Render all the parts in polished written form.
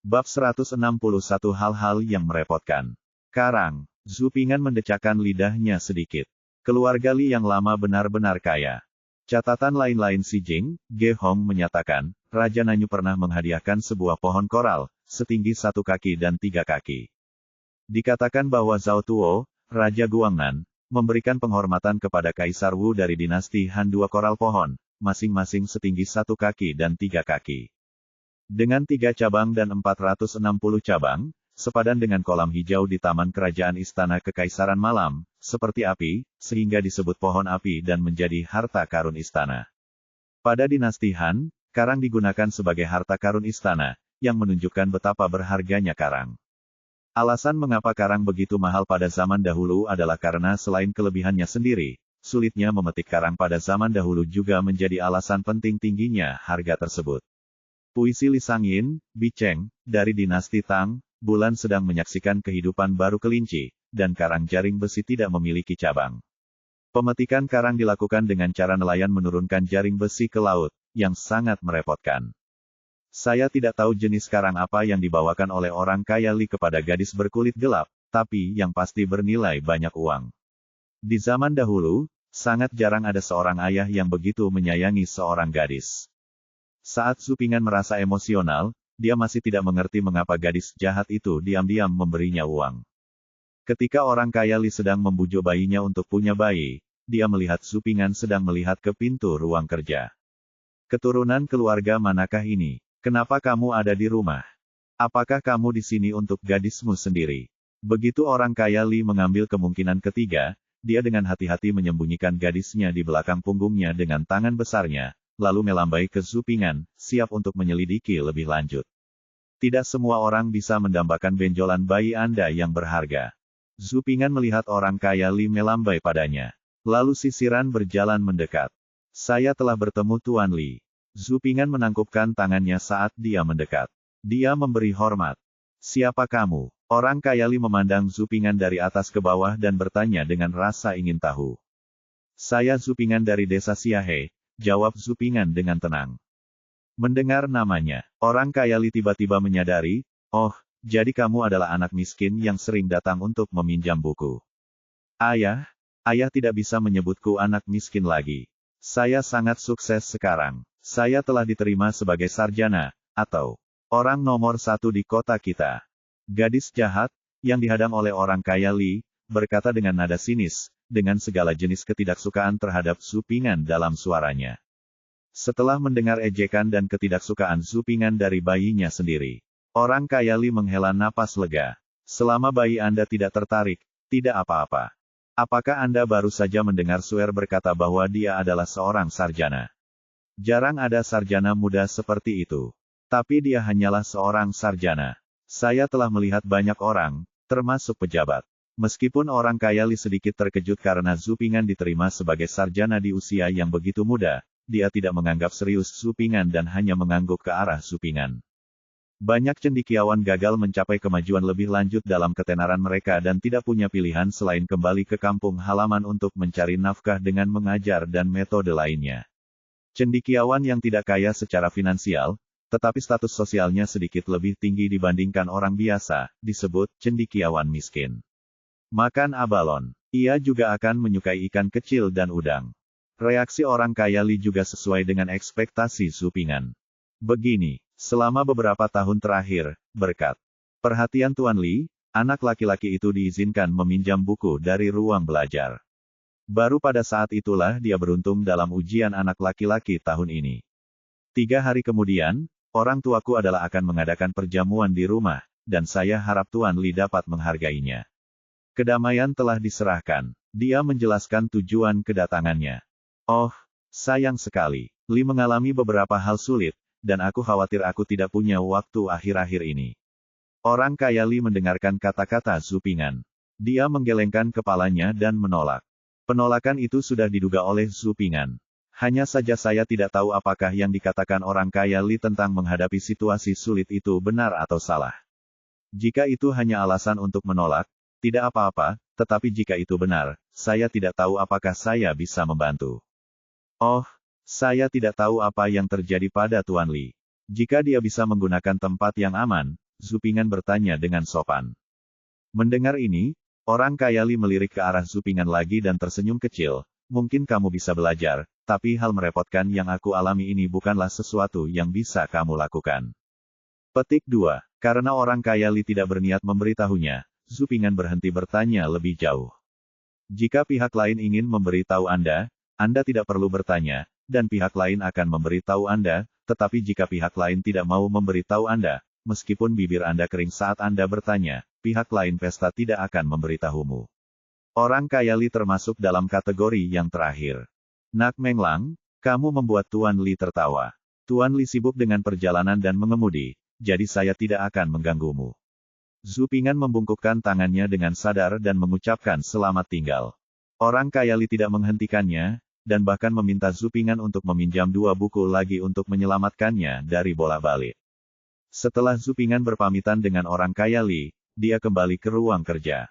Bab 161 Hal-hal yang merepotkan. Karang, Zhu Ping'an mendecakkan lidahnya sedikit. Keluarga Li yang lama benar-benar kaya. Catatan lain-lain Si Jing, Ge Hong menyatakan, Raja Nanyu pernah menghadiahkan sebuah pohon koral, setinggi 1 kaki dan 3 kaki. Dikatakan bahwa Zhao Tuo, Raja Guangnan, memberikan penghormatan kepada Kaisar Wu dari dinasti Han 2 koral pohon, masing-masing setinggi 1 kaki dan 3 kaki. Dengan 3 cabang dan 460 cabang, sepadan dengan kolam hijau di Taman Kerajaan Istana Kekaisaran Malam, seperti api, sehingga disebut pohon api dan menjadi harta karun istana. Pada dinasti Han, karang digunakan sebagai harta karun istana, yang menunjukkan betapa berharganya karang. Alasan mengapa karang begitu mahal pada zaman dahulu adalah karena selain kelebihannya sendiri, sulitnya memetik karang pada zaman dahulu juga menjadi alasan penting tingginya harga tersebut. Puisi Li Shangyin, Bi Cheng, dari dinasti Tang, bulan sedang menyaksikan kehidupan baru kelinci, dan karang jaring besi tidak memiliki cabang. Pemetikan karang dilakukan dengan cara nelayan menurunkan jaring besi ke laut, yang sangat merepotkan. Saya tidak tahu jenis karang apa yang dibawakan oleh orang kaya Li kepada gadis berkulit gelap, tapi yang pasti bernilai banyak uang. Di zaman dahulu, sangat jarang ada seorang ayah yang begitu menyayangi seorang gadis. Saat Zhu Ping'an merasa emosional, dia masih tidak mengerti mengapa gadis jahat itu diam-diam memberinya uang. Ketika orang kaya Li sedang membujuk bayinya untuk punya bayi, dia melihat Zhu Ping'an sedang melihat ke pintu ruang kerja. Keturunan keluarga manakah ini? Kenapa kamu ada di rumah? Apakah kamu di sini untuk gadismu sendiri? Begitu orang kaya Li mengambil kemungkinan ketiga, dia dengan hati-hati menyembunyikan gadisnya di belakang punggungnya dengan tangan besarnya, lalu melambai ke Zhu Ping'an, siap untuk menyelidiki lebih lanjut. Tidak semua orang bisa mendambakan benjolan bayi Anda yang berharga. Zhu Ping'an melihat orang kaya Li melambai padanya. Lalu sisiran berjalan mendekat. Saya telah bertemu Tuan Li. Zhu Ping'an menangkupkan tangannya saat dia mendekat. Dia memberi hormat. Siapa kamu? Orang kaya Li memandang Zhu Ping'an dari atas ke bawah dan bertanya dengan rasa ingin tahu. Saya Zhu Ping'an dari desa Xiahe, jawab Zhu Ping'an dengan tenang. Mendengar namanya, orang kaya Li tiba-tiba menyadari, oh, jadi kamu adalah anak miskin yang sering datang untuk meminjam buku. Ayah tidak bisa menyebutku anak miskin lagi. Saya sangat sukses sekarang. Saya telah diterima sebagai sarjana, atau orang nomor 1 di kota kita. Gadis jahat, yang dihadang oleh orang kaya Li, berkata dengan nada sinis, dengan segala jenis ketidaksukaan terhadap Zhu Ping'an dalam suaranya. Setelah mendengar ejekan dan ketidaksukaan Zhu Ping'an dari bayinya sendiri, orang kaya Li menghela napas lega. Selama bayi Anda tidak tertarik, tidak apa-apa. Apakah Anda baru saja mendengar Suer berkata bahwa dia adalah seorang sarjana? Jarang ada sarjana muda seperti itu. Tapi dia hanyalah seorang sarjana. Saya telah melihat banyak orang, termasuk pejabat. Meskipun orang kaya Li sedikit terkejut karena Zhu Ping'an diterima sebagai sarjana di usia yang begitu muda, dia tidak menganggap serius Zhu Ping'an dan hanya mengangguk ke arah Zhu Ping'an. Banyak cendekiawan gagal mencapai kemajuan lebih lanjut dalam ketenaran mereka dan tidak punya pilihan selain kembali ke kampung halaman untuk mencari nafkah dengan mengajar dan metode lainnya. Cendekiawan yang tidak kaya secara finansial, tetapi status sosialnya sedikit lebih tinggi dibandingkan orang biasa, disebut cendekiawan miskin. Makan abalon. Ia juga akan menyukai ikan kecil dan udang. Reaksi orang kaya Li juga sesuai dengan ekspektasi Zhu Ping'an. Begini, selama beberapa tahun terakhir, berkat perhatian Tuan Li, anak laki-laki itu diizinkan meminjam buku dari ruang belajar. Baru pada saat itulah dia beruntung dalam ujian anak laki-laki tahun ini. 3 hari kemudian, orang tuaku adalah akan mengadakan perjamuan di rumah, dan saya harap Tuan Li dapat menghargainya. Kedamaian telah diserahkan. Dia menjelaskan tujuan kedatangannya. Oh, sayang sekali. Li mengalami beberapa hal sulit, dan aku khawatir aku tidak punya waktu akhir-akhir ini. Orang kaya Li mendengarkan kata-kata Zhu Ping'an. Dia menggelengkan kepalanya dan menolak. Penolakan itu sudah diduga oleh Zhu Ping'an. Hanya saja saya tidak tahu apakah yang dikatakan orang kaya Li tentang menghadapi situasi sulit itu benar atau salah. Jika itu hanya alasan untuk menolak, tidak apa-apa, tetapi jika itu benar, saya tidak tahu apakah saya bisa membantu. Oh, saya tidak tahu apa yang terjadi pada Tuan Li. Jika dia bisa menggunakan tempat yang aman, Zupingan bertanya dengan sopan. Mendengar ini, orang kaya Li melirik ke arah Zupingan lagi dan tersenyum kecil. Mungkin kamu bisa belajar, tapi hal merepotkan yang aku alami ini bukanlah sesuatu yang bisa kamu lakukan. Petik 2. Karena orang kaya Li tidak berniat memberitahunya, Zupingan berhenti bertanya lebih jauh. Jika pihak lain ingin memberitahu Anda tidak perlu bertanya, dan pihak lain akan memberitahu Anda, tetapi jika pihak lain tidak mau memberitahu Anda, meskipun bibir Anda kering saat Anda bertanya, pihak lain pesta tidak akan memberitahumu. Orang kaya Li termasuk dalam kategori yang terakhir. Nak Menglang, kamu membuat Tuan Li tertawa. Tuan Li sibuk dengan perjalanan dan mengemudi, jadi saya tidak akan mengganggumu. Zupingan membungkukkan tangannya dengan sadar dan mengucapkan selamat tinggal. Orang kaya Li tidak menghentikannya, dan bahkan meminta Zupingan untuk meminjam 2 buku lagi untuk menyelamatkannya dari bolak-balik. Setelah Zupingan berpamitan dengan orang kaya Li, dia kembali ke ruang kerja.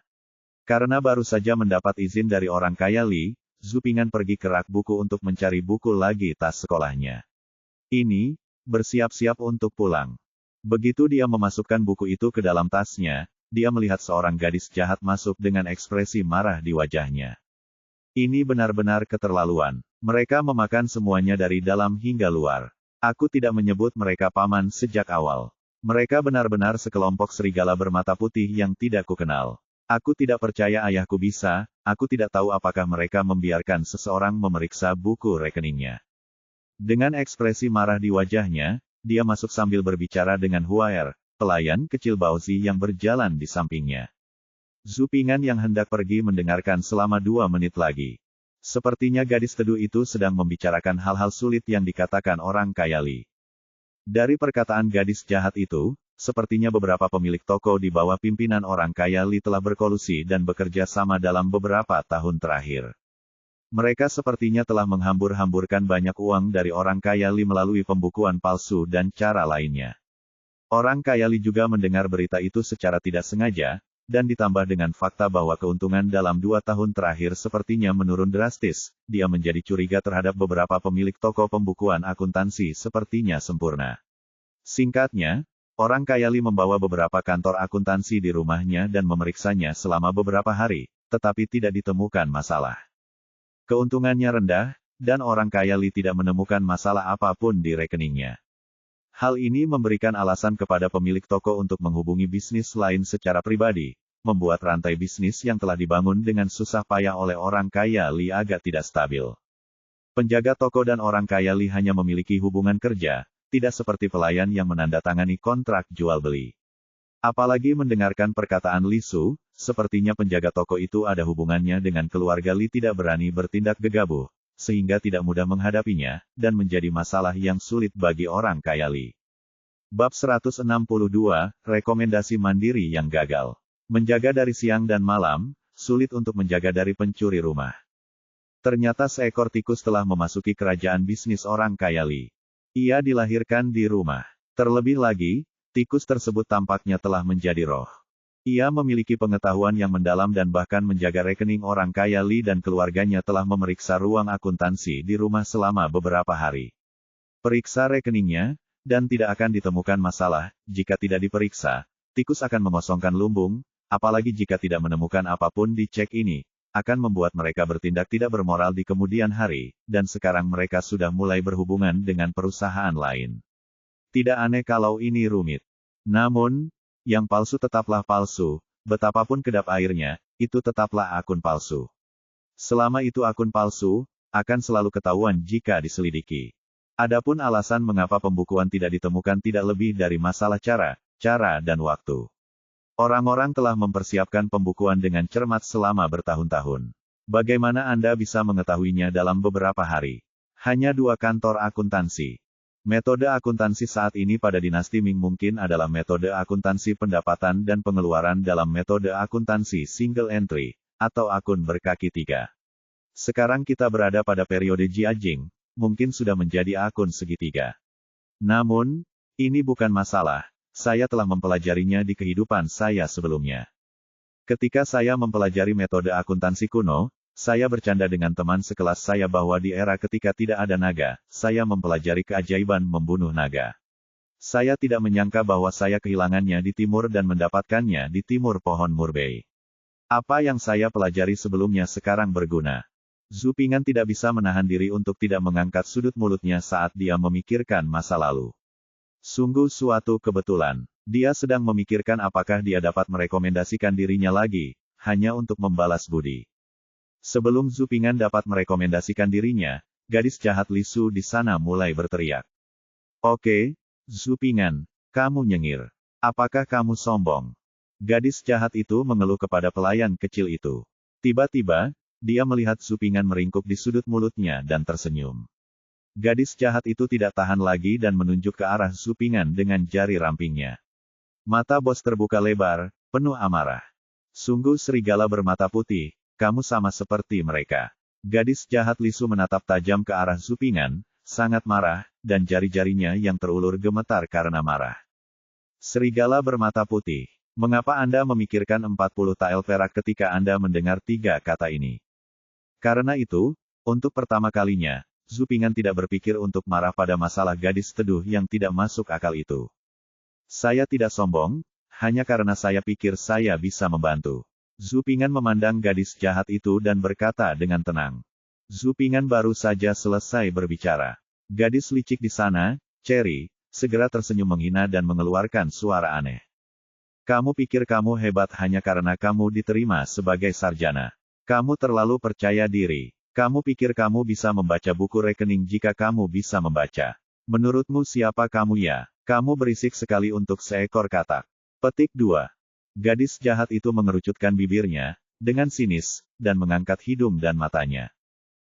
Karena baru saja mendapat izin dari orang kaya Li, Zupingan pergi ke rak buku untuk mencari buku lagi tas sekolahnya. Ini, bersiap-siap untuk pulang. Begitu dia memasukkan buku itu ke dalam tasnya, dia melihat seorang gadis jahat masuk dengan ekspresi marah di wajahnya. Ini benar-benar keterlaluan. Mereka memakan semuanya dari dalam hingga luar. Aku tidak menyebut mereka paman sejak awal. Mereka benar-benar sekelompok serigala bermata putih yang tidak kukenal. Aku tidak percaya ayahku bisa, aku tidak tahu apakah mereka membiarkan seseorang memeriksa buku rekeningnya. Dengan ekspresi marah di wajahnya, dia masuk sambil berbicara dengan Huaer, pelayan kecil Baozi yang berjalan di sampingnya. Zupingan yang hendak pergi mendengarkan selama 2 menit lagi. Sepertinya gadis teduh itu sedang membicarakan hal-hal sulit yang dikatakan orang kaya Li. Dari perkataan gadis jahat itu, sepertinya beberapa pemilik toko di bawah pimpinan orang kaya Li telah berkolusi dan bekerja sama dalam beberapa tahun terakhir. Mereka sepertinya telah menghambur-hamburkan banyak uang dari orang kaya Li melalui pembukuan palsu dan cara lainnya. Orang kaya Li juga mendengar berita itu secara tidak sengaja, dan ditambah dengan fakta bahwa keuntungan dalam 2 tahun terakhir sepertinya menurun drastis, dia menjadi curiga terhadap beberapa pemilik toko pembukuan akuntansi sepertinya sempurna. Singkatnya, orang kaya Li membawa beberapa kantor akuntansi di rumahnya dan memeriksanya selama beberapa hari, tetapi tidak ditemukan masalah. Keuntungannya rendah, dan orang kaya Li tidak menemukan masalah apapun di rekeningnya. Hal ini memberikan alasan kepada pemilik toko untuk menghubungi bisnis lain secara pribadi, membuat rantai bisnis yang telah dibangun dengan susah payah oleh orang kaya Li agak tidak stabil. Penjaga toko dan orang kaya Li hanya memiliki hubungan kerja, tidak seperti pelayan yang menandatangani kontrak jual-beli. Apalagi mendengarkan perkataan Li Su, sepertinya penjaga toko itu ada hubungannya dengan keluarga Li tidak berani bertindak gegabah, sehingga tidak mudah menghadapinya, dan menjadi masalah yang sulit bagi orang kaya Li. Bab 162, Rekomendasi Mandiri yang Gagal. Menjaga dari siang dan malam, sulit untuk menjaga dari pencuri rumah. Ternyata seekor tikus telah memasuki kerajaan bisnis orang kaya Li. Ia dilahirkan di rumah. Terlebih lagi, tikus tersebut tampaknya telah menjadi roh. Ia memiliki pengetahuan yang mendalam dan bahkan menjaga rekening orang kaya Li dan keluarganya telah memeriksa ruang akuntansi di rumah selama beberapa hari. Periksa rekeningnya, dan tidak akan ditemukan masalah. Jika tidak diperiksa, tikus akan mengosongkan lumbung, apalagi jika tidak menemukan apapun di cek ini, akan membuat mereka bertindak tidak bermoral di kemudian hari, dan sekarang mereka sudah mulai berhubungan dengan perusahaan lain. Tidak aneh kalau ini rumit. Namun, yang palsu tetaplah palsu, betapapun kedap airnya, itu tetaplah akun palsu. Selama itu akun palsu, akan selalu ketahuan jika diselidiki. Adapun alasan mengapa pembukuan tidak ditemukan tidak lebih dari masalah cara dan waktu. Orang-orang telah mempersiapkan pembukuan dengan cermat selama bertahun-tahun. Bagaimana Anda bisa mengetahuinya dalam beberapa hari? Hanya 2 kantor akuntansi. Metode akuntansi saat ini pada dinasti Ming mungkin adalah metode akuntansi pendapatan dan pengeluaran dalam metode akuntansi single entry, atau akun berkaki 3. Sekarang kita berada pada periode Jiajing, mungkin sudah menjadi akun segitiga. Namun, ini bukan masalah, saya telah mempelajarinya di kehidupan saya sebelumnya. Ketika saya mempelajari metode akuntansi kuno, saya bercanda dengan teman sekelas saya bahwa di era ketika tidak ada naga, saya mempelajari keajaiban membunuh naga. Saya tidak menyangka bahwa saya kehilangannya di timur dan mendapatkannya di timur pohon murbei. Apa yang saya pelajari sebelumnya sekarang berguna. Zhu Ping'an tidak bisa menahan diri untuk tidak mengangkat sudut mulutnya saat dia memikirkan masa lalu. Sungguh suatu kebetulan. Dia sedang memikirkan apakah dia dapat merekomendasikan dirinya lagi, hanya untuk membalas budi. Sebelum Zhu Ping'an dapat merekomendasikan dirinya, gadis jahat Li Su di sana mulai berteriak. Oke, Zhu Ping'an, kamu nyengir. Apakah kamu sombong? Gadis jahat itu mengeluh kepada pelayan kecil itu. Tiba-tiba, dia melihat Zhu Ping'an meringkuk di sudut mulutnya dan tersenyum. Gadis jahat itu tidak tahan lagi dan menunjuk ke arah Zhu Ping'an dengan jari rampingnya. Mata bos terbuka lebar, penuh amarah. Sungguh serigala bermata putih, kamu sama seperti mereka. Gadis jahat Li Su menatap tajam ke arah Zhu Ping'an, sangat marah, dan jari-jarinya yang terulur gemetar karena marah. Serigala bermata putih. Mengapa Anda memikirkan 40 tael perak ketika Anda mendengar 3 kata ini? Karena itu, untuk pertama kalinya, Zhu Ping'an tidak berpikir untuk marah pada masalah gadis teduh yang tidak masuk akal itu. Saya tidak sombong, hanya karena saya pikir saya bisa membantu. Zhu Ping'an memandang gadis jahat itu dan berkata dengan tenang. Zhu Ping'an baru saja selesai berbicara. Gadis licik di sana, Cherry, segera tersenyum menghina dan mengeluarkan suara aneh. Kamu pikir kamu hebat hanya karena kamu diterima sebagai sarjana. Kamu terlalu percaya diri. Kamu pikir kamu bisa membaca buku rekening jika kamu bisa membaca. Menurutmu siapa kamu ya? Kamu berisik sekali untuk seekor katak. Petik 2. Gadis jahat itu mengerucutkan bibirnya, dengan sinis, dan mengangkat hidung dan matanya.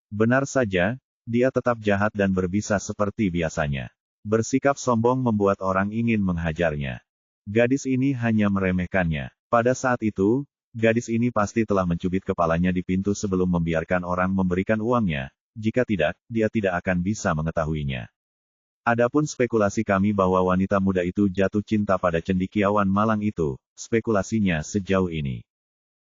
Benar saja, dia tetap jahat dan berbisa seperti biasanya. Bersikap sombong membuat orang ingin menghajarnya. Gadis ini hanya meremehkannya. Pada saat itu, gadis ini pasti telah mencubit kepalanya di pintu sebelum membiarkan orang memberikan uangnya. Jika tidak, dia tidak akan bisa mengetahuinya. Adapun spekulasi kami bahwa wanita muda itu jatuh cinta pada cendekiawan malang itu, spekulasinya sejauh ini.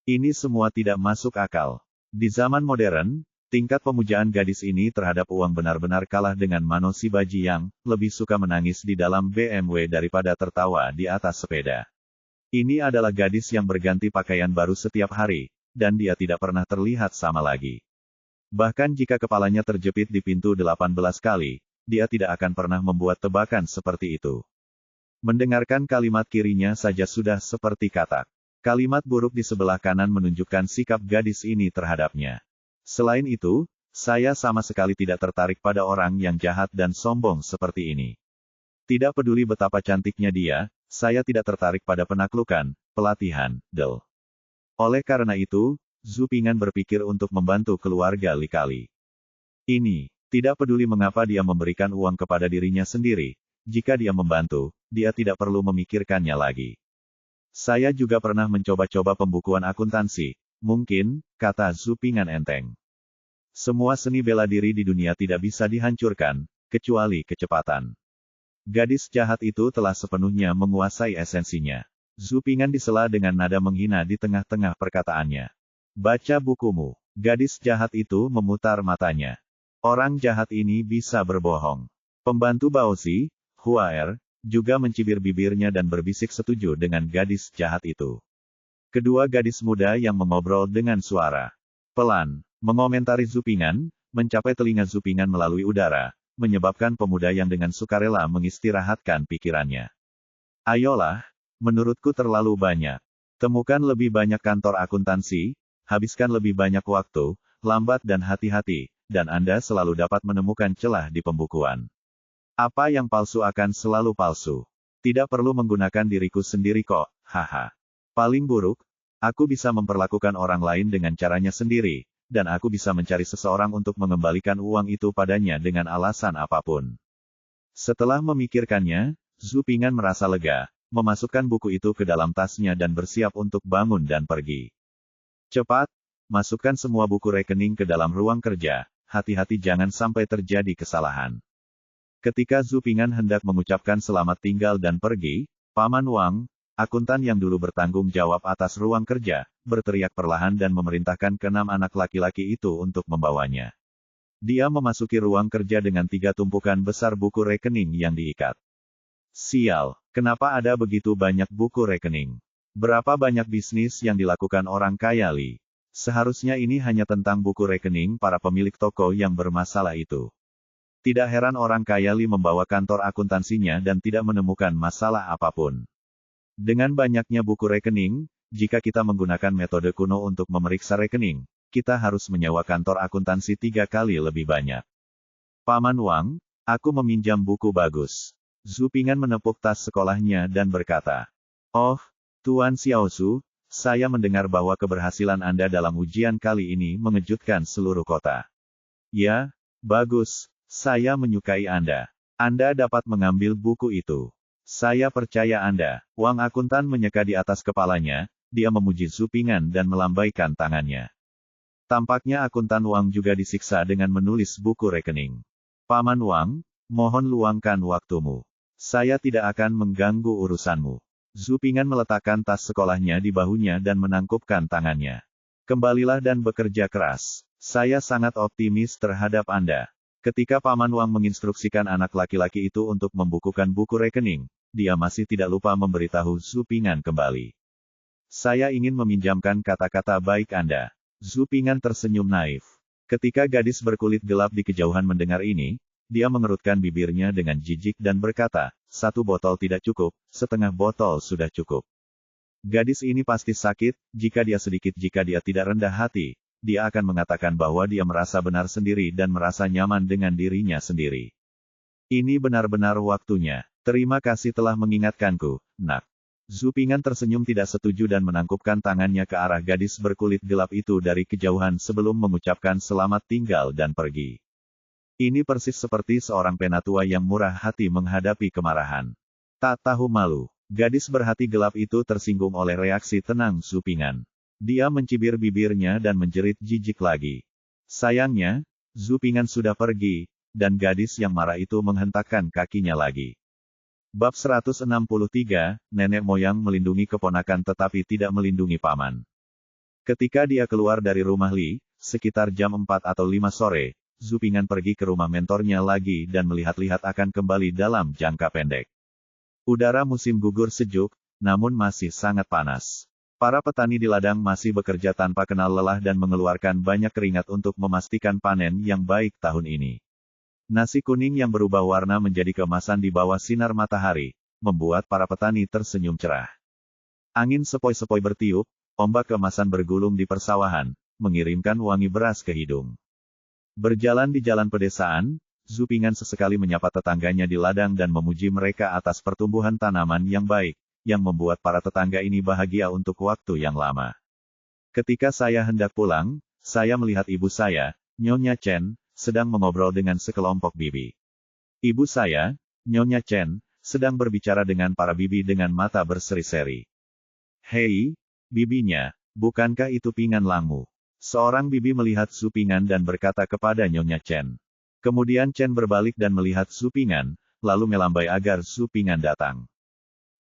Ini semua tidak masuk akal. Di zaman modern, tingkat pemujaan gadis ini terhadap uang benar-benar kalah dengan Mano Shibaji yang lebih suka menangis di dalam BMW daripada tertawa di atas sepeda. Ini adalah gadis yang berganti pakaian baru setiap hari, dan dia tidak pernah terlihat sama lagi. Bahkan jika kepalanya terjepit di pintu 18 kali, dia tidak akan pernah membuat tebakan seperti itu. Mendengarkan kalimat kirinya saja sudah seperti katak. Kalimat buruk di sebelah kanan menunjukkan sikap gadis ini terhadapnya. Selain itu, saya sama sekali tidak tertarik pada orang yang jahat dan sombong seperti ini. Tidak peduli betapa cantiknya dia, saya tidak tertarik pada penaklukan, pelatihan, del. Oleh karena itu, Zhu Ping'an berpikir untuk membantu keluarga Li Kali. Ini, tidak peduli mengapa dia memberikan uang kepada dirinya sendiri, jika dia membantu, dia tidak perlu memikirkannya lagi. Saya juga pernah mencoba-coba pembukuan akuntansi. Mungkin, kata Zhu Ping'an enteng. Semua seni bela diri di dunia tidak bisa dihancurkan, kecuali kecepatan. Gadis jahat itu telah sepenuhnya menguasai esensinya. Zhu Ping'an disela dengan nada menghina di tengah-tengah perkataannya. Baca bukumu. Gadis jahat itu memutar matanya. Orang jahat ini bisa berbohong. Pembantu Baozi, Huaer, juga mencibir bibirnya dan berbisik setuju dengan gadis jahat itu. Kedua gadis muda yang mengobrol dengan suara pelan, mengomentari Zhu Ping'an, mencapai telinga Zhu Ping'an melalui udara, menyebabkan pemuda yang dengan sukarela mengistirahatkan pikirannya. Ayolah, menurutku terlalu banyak. Temukan lebih banyak kantor akuntansi, habiskan lebih banyak waktu, lambat dan hati-hati, dan Anda selalu dapat menemukan celah di pembukuan. Apa yang palsu akan selalu palsu. Tidak perlu menggunakan diriku sendiri kok, haha. Paling buruk, aku bisa memperlakukan orang lain dengan caranya sendiri, dan aku bisa mencari seseorang untuk mengembalikan uang itu padanya dengan alasan apapun. Setelah memikirkannya, Zhu Ping'an merasa lega, memasukkan buku itu ke dalam tasnya dan bersiap untuk bangun dan pergi. Cepat, masukkan semua buku rekening ke dalam ruang kerja, hati-hati jangan sampai terjadi kesalahan. Ketika Zhu Ping'an hendak mengucapkan selamat tinggal dan pergi, Paman Wang, akuntan yang dulu bertanggung jawab atas ruang kerja, berteriak perlahan dan memerintahkan ke-6 anak laki-laki itu untuk membawanya. Dia memasuki ruang kerja dengan 3 tumpukan besar buku rekening yang diikat. Sial, kenapa ada begitu banyak buku rekening? Berapa banyak bisnis yang dilakukan orang kaya Li? Seharusnya ini hanya tentang buku rekening para pemilik toko yang bermasalah itu. Tidak heran orang kaya Li membawa kantor akuntansinya dan tidak menemukan masalah apapun. Dengan banyaknya buku rekening, jika kita menggunakan metode kuno untuk memeriksa rekening, kita harus menyewa kantor akuntansi 3 kali lebih banyak. Paman Wang, aku meminjam buku bagus. Zhu Ping'an menepuk tas sekolahnya dan berkata, "Oh, Tuan Xiaosu, saya mendengar bahwa keberhasilan Anda dalam ujian kali ini mengejutkan seluruh kota." "Ya, bagus, saya menyukai Anda. Anda dapat mengambil buku itu. Saya percaya Anda." Wang akuntan menyeka di atas kepalanya, dia memuji Zhu Ping'an dan melambaikan tangannya. Tampaknya akuntan Wang juga disiksa dengan menulis buku rekening. "Paman Wang, mohon luangkan waktumu. Saya tidak akan mengganggu urusanmu." Zhu Ping'an meletakkan tas sekolahnya di bahunya dan menangkupkan tangannya. "Kembalilah dan bekerja keras. Saya sangat optimis terhadap Anda." Ketika Paman Wang menginstruksikan anak laki-laki itu untuk membukukan buku rekening, dia masih tidak lupa memberitahu Zhu Ping'an kembali. "Saya ingin meminjamkan kata-kata baik Anda." Zhu Ping'an tersenyum naif. Ketika gadis berkulit gelap di kejauhan mendengar ini, dia mengerutkan bibirnya dengan jijik dan berkata, "1 botol tidak cukup, setengah botol sudah cukup." Gadis ini pasti sakit, jika dia tidak rendah hati, dia akan mengatakan bahwa dia merasa benar sendiri dan merasa nyaman dengan dirinya sendiri. "Ini benar-benar waktunya. Terima kasih telah mengingatkanku, nak." Zhu Ping'an tersenyum tidak setuju dan menangkupkan tangannya ke arah gadis berkulit gelap itu dari kejauhan sebelum mengucapkan selamat tinggal dan pergi. Ini persis seperti seorang penatua yang murah hati menghadapi kemarahan. Tak tahu malu, gadis berhati gelap itu tersinggung oleh reaksi tenang Zhu Ping'an. Dia mencibir bibirnya dan menjerit jijik lagi. Sayangnya, Zhu Ping'an sudah pergi, dan gadis yang marah itu menghentakkan kakinya lagi. Bab 163, Nenek Moyang melindungi keponakan tetapi tidak melindungi paman. Ketika dia keluar dari rumah Li, sekitar jam 4 atau 5 sore, Zhu Ping'an pergi ke rumah mentornya lagi dan melihat-lihat akan kembali dalam jangka pendek. Udara musim gugur sejuk, namun masih sangat panas. Para petani di ladang masih bekerja tanpa kenal lelah dan mengeluarkan banyak keringat untuk memastikan panen yang baik tahun ini. Nasi kuning yang berubah warna menjadi keemasan di bawah sinar matahari, membuat para petani tersenyum cerah. Angin sepoi-sepoi bertiup, ombak keemasan bergulung di persawahan, mengirimkan wangi beras ke hidung. Berjalan di jalan pedesaan, Zhu Ping'an sesekali menyapa tetangganya di ladang dan memuji mereka atas pertumbuhan tanaman yang baik, yang membuat para tetangga ini bahagia untuk waktu yang lama. Ketika saya hendak pulang, saya melihat ibu saya, Nyonya Chen, sedang mengobrol dengan sekelompok bibi. Ibu saya, Nyonya Chen, sedang berbicara dengan para bibi dengan mata berseri-seri. "Hei, bibinya, bukankah itu Ping'an Langmu?" Seorang bibi melihat Zhu Ping'an dan berkata kepada Nyonya Chen. Kemudian Chen berbalik dan melihat Zhu Ping'an, lalu melambai agar Zhu Ping'an datang.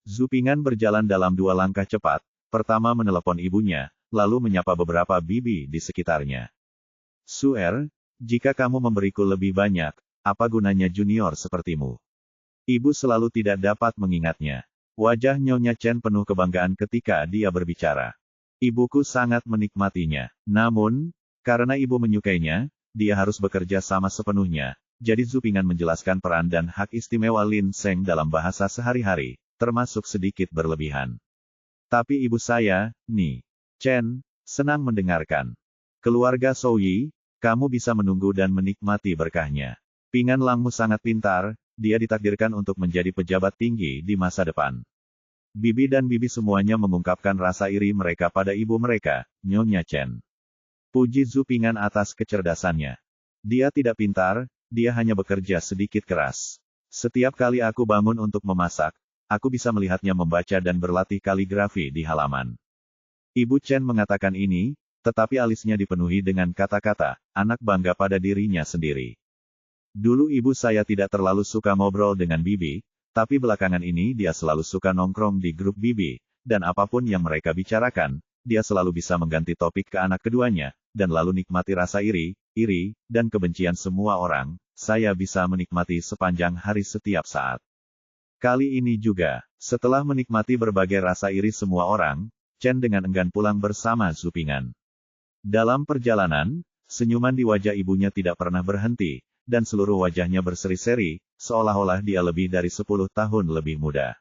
Zhu Ping'an berjalan dalam 2 langkah cepat, pertama menelepon ibunya, lalu menyapa beberapa bibi di sekitarnya. "Suer, jika kamu memberiku lebih banyak, apa gunanya junior sepertimu?" Ibu selalu tidak dapat mengingatnya. Wajah Nyonya Chen penuh kebanggaan ketika dia berbicara. "Ibuku sangat menikmatinya. Namun, karena ibu menyukainya, dia harus bekerja sama sepenuhnya." Jadi Zhu Ping'an menjelaskan peran dan hak istimewa Lin Seng dalam bahasa sehari-hari, termasuk sedikit berlebihan. "Tapi ibu saya, Ni Chen, senang mendengarkan. Keluarga Souyi, kamu bisa menunggu dan menikmati berkahnya. Ping'an Langmu sangat pintar, dia ditakdirkan untuk menjadi pejabat tinggi di masa depan." Bibi dan bibi semuanya mengungkapkan rasa iri mereka pada ibu mereka, Nyonya Chen. Puji Zhu Ping'an atas kecerdasannya. "Dia tidak pintar, dia hanya bekerja sedikit keras. Setiap kali aku bangun untuk memasak, aku bisa melihatnya membaca dan berlatih kaligrafi di halaman." Ibu Chen mengatakan ini, tetapi alisnya dipenuhi dengan kata-kata, anak bangga pada dirinya sendiri. "Dulu ibu saya tidak terlalu suka ngobrol dengan bibi, tapi belakangan ini dia selalu suka nongkrong di grup bibi, dan apapun yang mereka bicarakan, dia selalu bisa mengganti topik ke anak keduanya, dan lalu nikmati rasa iri, dan kebencian semua orang. Saya bisa menikmati sepanjang hari setiap saat." Kali ini juga, setelah menikmati berbagai rasa iri semua orang, Chen dengan enggan pulang bersama Zhu Ping'an. Dalam perjalanan, senyuman di wajah ibunya tidak pernah berhenti, dan seluruh wajahnya berseri-seri, seolah-olah dia lebih dari 10 tahun lebih muda.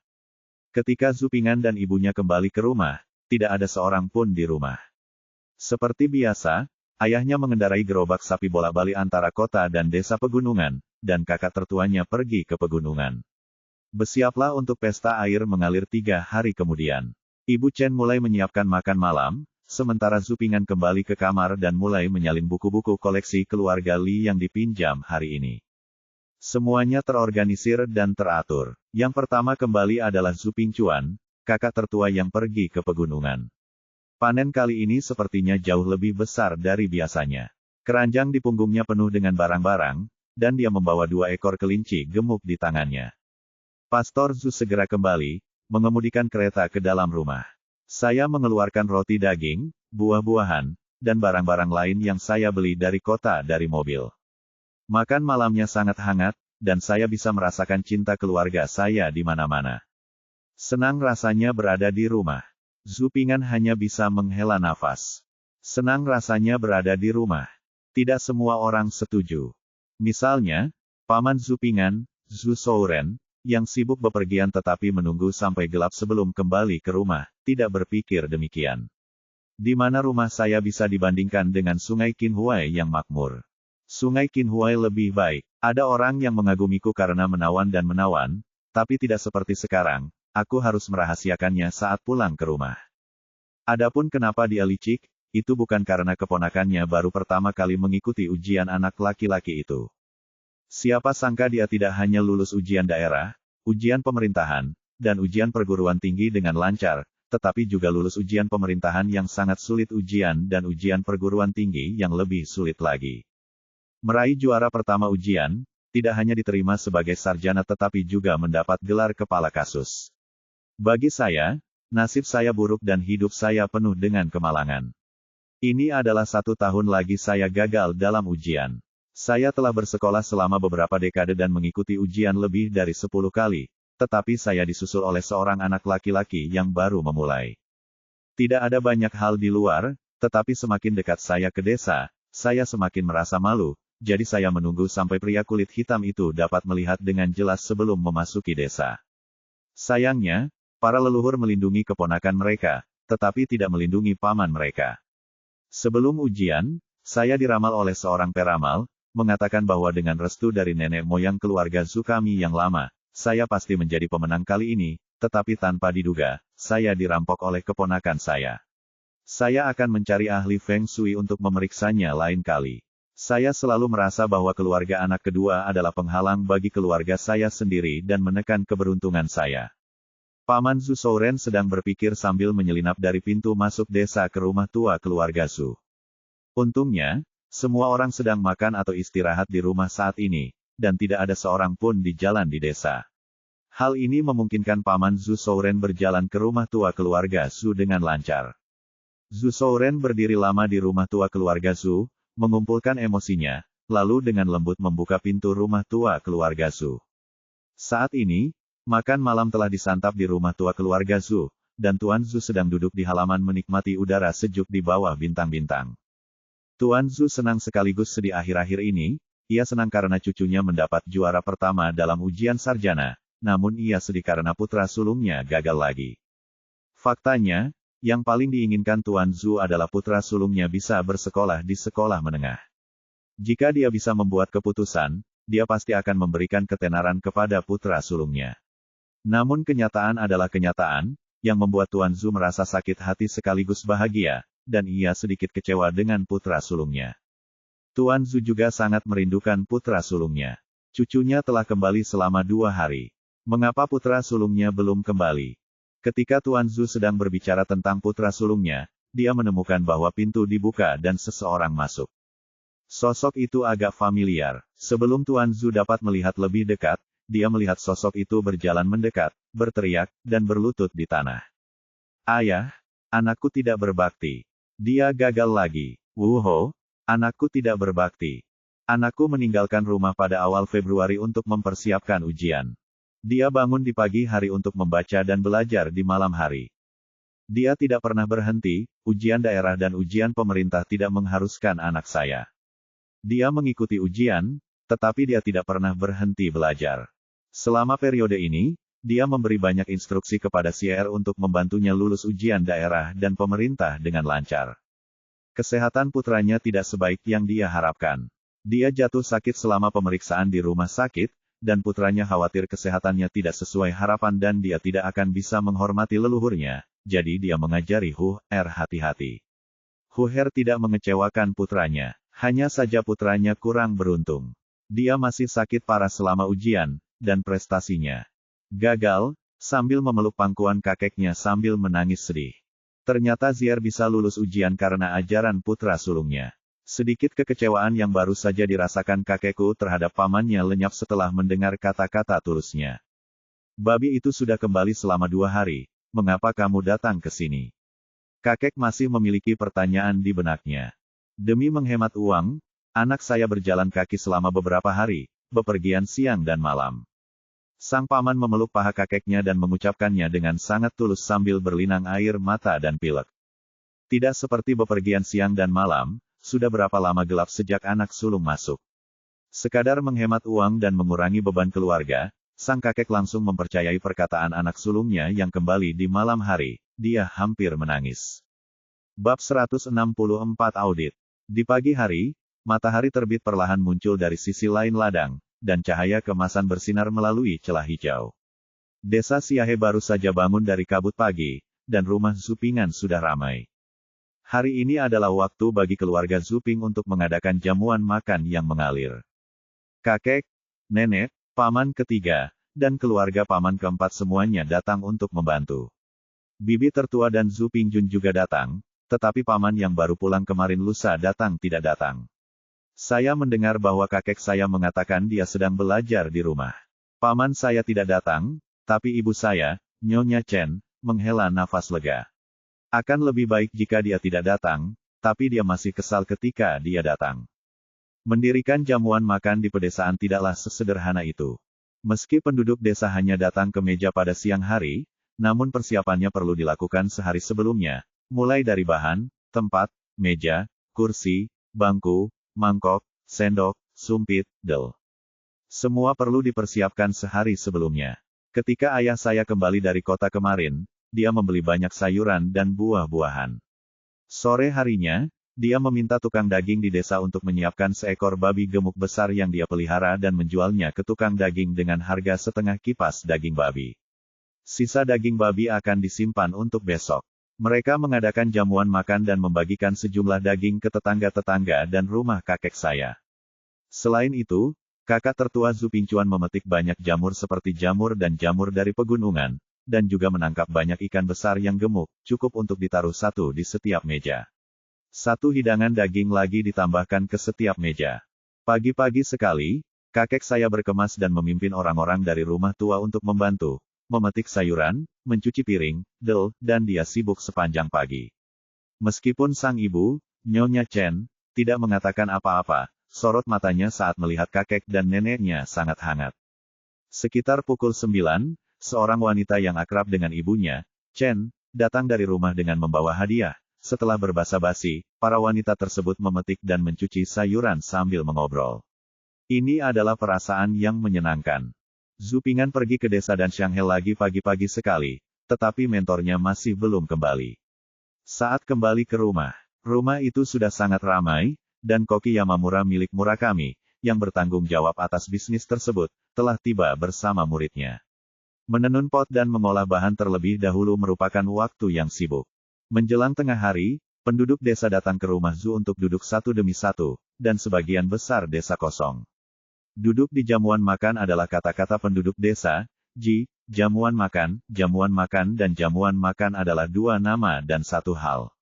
Ketika Zhu Ping'an dan ibunya kembali ke rumah, tidak ada seorang pun di rumah. Seperti biasa, ayahnya mengendarai gerobak sapi bolak-balik antara kota dan desa pegunungan, dan kakak tertuanya pergi ke pegunungan. Bersiaplah untuk pesta air mengalir 3 hari kemudian. Ibu Chen mulai menyiapkan makan malam, sementara Zhu Ping'an kembali ke kamar dan mulai menyalin buku-buku koleksi keluarga Li yang dipinjam hari ini. Semuanya terorganisir dan teratur. Yang pertama kembali adalah Zhu Pingchuan, kakak tertua yang pergi ke pegunungan. Panen kali ini sepertinya jauh lebih besar dari biasanya. Keranjang di punggungnya penuh dengan barang-barang, dan dia membawa 2 ekor kelinci gemuk di tangannya. Pastor Zhu segera kembali, mengemudikan kereta ke dalam rumah. Saya mengeluarkan roti daging, buah-buahan, dan barang-barang lain yang saya beli dari kota dari mobil. Makan malamnya sangat hangat, dan saya bisa merasakan cinta keluarga saya di mana-mana. Senang rasanya berada di rumah. Zhu Ping'an hanya bisa menghela nafas. Senang rasanya berada di rumah. Tidak semua orang setuju. Misalnya, Paman Zhu Ping'an, Zhu Souren, yang sibuk bepergian tetapi menunggu sampai gelap sebelum kembali ke rumah, tidak berpikir demikian. Di mana rumah saya bisa dibandingkan dengan Sungai Qinhuai yang makmur? Sungai Qinhuai lebih baik. Ada orang yang mengagumiku karena menawan dan menawan, tapi tidak seperti sekarang, aku harus merahasiakannya saat pulang ke rumah. Adapun kenapa dia licik, itu bukan karena keponakannya baru pertama kali mengikuti ujian anak laki-laki itu. Siapa sangka dia tidak hanya lulus ujian daerah, ujian pemerintahan, dan ujian perguruan tinggi dengan lancar, tetapi juga lulus ujian pemerintahan yang sangat sulit ujian dan ujian perguruan tinggi yang lebih sulit lagi. Meraih juara pertama ujian, tidak hanya diterima sebagai sarjana tetapi juga mendapat gelar kepala kasus. Bagi saya, nasib saya buruk dan hidup saya penuh dengan kemalangan. Ini adalah 1 tahun lagi saya gagal dalam ujian. Saya telah bersekolah selama beberapa dekade dan mengikuti ujian lebih dari 10 kali, tetapi saya disusul oleh seorang anak laki-laki yang baru memulai. Tidak ada banyak hal di luar, tetapi semakin dekat saya ke desa, saya semakin merasa malu, jadi saya menunggu sampai pria kulit hitam itu dapat melihat dengan jelas sebelum memasuki desa. Sayangnya, para leluhur melindungi keponakan mereka, tetapi tidak melindungi paman mereka. Sebelum ujian, saya diramal oleh seorang peramal, mengatakan bahwa dengan restu dari nenek moyang keluarga Zhu kami yang lama, saya pasti menjadi pemenang kali ini, tetapi tanpa diduga, saya dirampok oleh keponakan saya. Saya akan mencari ahli Feng Shui untuk memeriksanya lain kali. Saya selalu merasa bahwa keluarga anak kedua adalah penghalang bagi keluarga saya sendiri dan menekan keberuntungan saya. Paman Zhu Souren sedang berpikir sambil menyelinap dari pintu masuk desa ke rumah tua keluarga Zhu. Untungnya, semua orang sedang makan atau istirahat di rumah saat ini, dan tidak ada seorang pun di jalan di desa. Hal ini memungkinkan Paman Zhu Souren berjalan ke rumah tua keluarga Zhu dengan lancar. Zhu Souren berdiri lama di rumah tua keluarga Zhu, mengumpulkan emosinya, lalu dengan lembut membuka pintu rumah tua keluarga Zhu. Saat ini, makan malam telah disantap di rumah tua keluarga Zhu, dan Tuan Zhu sedang duduk di halaman menikmati udara sejuk di bawah bintang-bintang. Tuan Zhu senang sekaligus sedih akhir-akhir ini, ia senang karena cucunya mendapat juara pertama dalam ujian sarjana, namun ia sedih karena putra sulungnya gagal lagi. Faktanya, yang paling diinginkan Tuan Zhu adalah putra sulungnya bisa bersekolah di sekolah menengah. Jika dia bisa membuat keputusan, dia pasti akan memberikan ketenaran kepada putra sulungnya. Namun kenyataan adalah kenyataan, yang membuat Tuan Zhu merasa sakit hati sekaligus bahagia, dan ia sedikit kecewa dengan putra sulungnya. Tuan Zhu juga sangat merindukan putra sulungnya. Cucunya telah kembali selama 2 hari. Mengapa putra sulungnya belum kembali? Ketika Tuan Zhu sedang berbicara tentang putra sulungnya, dia menemukan bahwa pintu dibuka dan seseorang masuk. Sosok itu agak familiar. Sebelum Tuan Zhu dapat melihat lebih dekat, dia melihat sosok itu berjalan mendekat, berteriak, dan berlutut di tanah. Ayah, anakku tidak berbakti. Dia gagal lagi. Wuho, anakku tidak berbakti. Anakku meninggalkan rumah pada awal Februari untuk mempersiapkan ujian. Dia bangun di pagi hari untuk membaca dan belajar di malam hari. Dia tidak pernah berhenti, ujian daerah dan ujian pemerintah tidak mengharuskan anak saya. Dia mengikuti ujian, tetapi dia tidak pernah berhenti belajar. Selama periode ini, dia memberi banyak instruksi kepada Sier untuk membantunya lulus ujian daerah dan pemerintah dengan lancar. Kesehatan putranya tidak sebaik yang dia harapkan. Dia jatuh sakit selama pemeriksaan di rumah sakit, dan putranya khawatir kesehatannya tidak sesuai harapan dan dia tidak akan bisa menghormati leluhurnya, jadi dia mengajari Hu-er hati-hati. Hu-er tidak mengecewakan putranya, hanya saja putranya kurang beruntung. Dia masih sakit parah selama ujian, dan prestasinya gagal, sambil memeluk pangkuan kakeknya sambil menangis sedih. Ternyata Zier bisa lulus ujian karena ajaran putra sulungnya. Sedikit kekecewaan yang baru saja dirasakan kakekku terhadap pamannya lenyap setelah mendengar kata-kata tulusnya. Babi itu sudah kembali selama 2 hari, mengapa kamu datang ke sini? Kakek masih memiliki pertanyaan di benaknya. Demi menghemat uang, anak saya berjalan kaki selama beberapa hari, bepergian siang dan malam. Sang paman memeluk paha kakeknya dan mengucapkannya dengan sangat tulus sambil berlinang air mata dan pilek. Tidak seperti bepergian siang dan malam, sudah berapa lama gelap sejak anak sulung masuk. Sekadar menghemat uang dan mengurangi beban keluarga, sang kakek langsung mempercayai perkataan anak sulungnya yang kembali di malam hari, dia hampir menangis. Bab 164 Audit. Di pagi hari, matahari terbit perlahan muncul dari sisi lain ladang, dan cahaya kemasan bersinar melalui celah hijau. Desa Siahe baru saja bangun dari kabut pagi, dan rumah Zupingan sudah ramai. Hari ini adalah waktu bagi keluarga Zuping untuk mengadakan jamuan makan yang mengalir. Kakek, nenek, paman ketiga, dan keluarga paman keempat semuanya datang untuk membantu. Bibi tertua dan Zuping Jun juga datang, tetapi paman yang baru pulang kemarin lusa datang tidak datang. Saya mendengar bahwa kakek saya mengatakan dia sedang belajar di rumah. Paman saya tidak datang, tapi ibu saya, Nyonya Chen, menghela nafas lega. Akan lebih baik jika dia tidak datang, tapi dia masih kesal ketika dia datang. Mendirikan jamuan makan di pedesaan tidaklah sesederhana itu. Meski penduduk desa hanya datang ke meja pada siang hari, namun persiapannya perlu dilakukan sehari sebelumnya, mulai dari bahan, tempat, meja, kursi, bangku, mangkok, sendok, sumpit, del. Semua perlu dipersiapkan sehari sebelumnya. Ketika ayah saya kembali dari kota kemarin, dia membeli banyak sayuran dan buah-buahan. Sore harinya, dia meminta tukang daging di desa untuk menyiapkan seekor babi gemuk besar yang dia pelihara dan menjualnya ke tukang daging dengan harga setengah kipas daging babi. Sisa daging babi akan disimpan untuk besok. Mereka mengadakan jamuan makan dan membagikan sejumlah daging ke tetangga-tetangga dan rumah kakek saya. Selain itu, kakak tertua Zupingcuan memetik banyak jamur seperti jamur dan jamur dari pegunungan, dan juga menangkap banyak ikan besar yang gemuk, cukup untuk ditaruh satu di setiap meja. Satu hidangan daging lagi ditambahkan ke setiap meja. Pagi-pagi sekali, kakek saya berkemas dan memimpin orang-orang dari rumah tua untuk membantu, memetik sayuran, mencuci piring, del, dan dia sibuk sepanjang pagi. Meskipun sang ibu, Nyonya Chen, tidak mengatakan apa-apa, sorot matanya saat melihat kakek dan neneknya sangat hangat. Sekitar pukul 9, seorang wanita yang akrab dengan ibunya, Chen, datang dari rumah dengan membawa hadiah. Setelah berbasa-basi, para wanita tersebut memetik dan mencuci sayuran sambil mengobrol. Ini adalah perasaan yang menyenangkan. Zupingan pergi ke desa dan Shanghai lagi pagi-pagi sekali, tetapi mentornya masih belum kembali. Saat kembali ke rumah itu sudah sangat ramai, dan Koki Yamamura milik Murakami, yang bertanggung jawab atas bisnis tersebut, telah tiba bersama muridnya. Menenun pot dan mengolah bahan terlebih dahulu merupakan waktu yang sibuk. Menjelang tengah hari, penduduk desa datang ke rumah Zu untuk duduk satu demi satu, dan sebagian besar desa kosong. Duduk di jamuan makan adalah kata-kata penduduk desa, jamuan makan dan jamuan makan adalah dua nama dan satu hal.